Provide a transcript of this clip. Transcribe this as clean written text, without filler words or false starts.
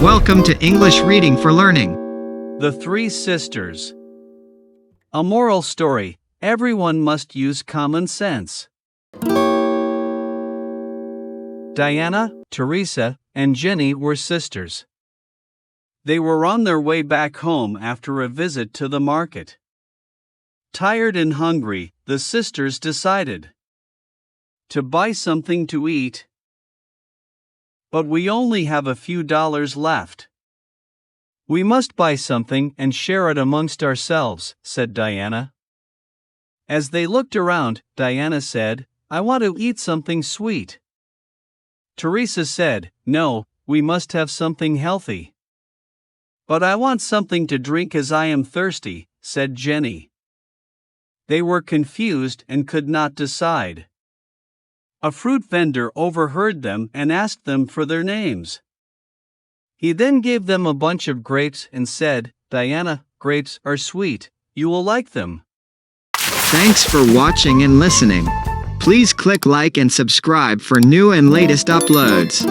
Welcome to English Reading for Learning. The Three Sisters. A moral story: everyone must use common sense. Diana, Teresa, and Jenny were sisters. They were on their way back home after a visit to the market. Tired and hungry, the sisters decided to buy something to eat. But we only have a few dollars left. We must buy something and share it amongst ourselves, said Diana. As they looked around, Diana said, I want to eat something sweet. Teresa said, no, we must have something healthy. But I want something to drink as I am thirsty, said Jenny. They were confused and could not decide. A fruit vendor overheard them and asked them for their names. He then gave them a bunch of grapes and said, Diana, grapes are sweet. You will like them. Thanks for watching and listening. Please click like and subscribe for new and latest uploads.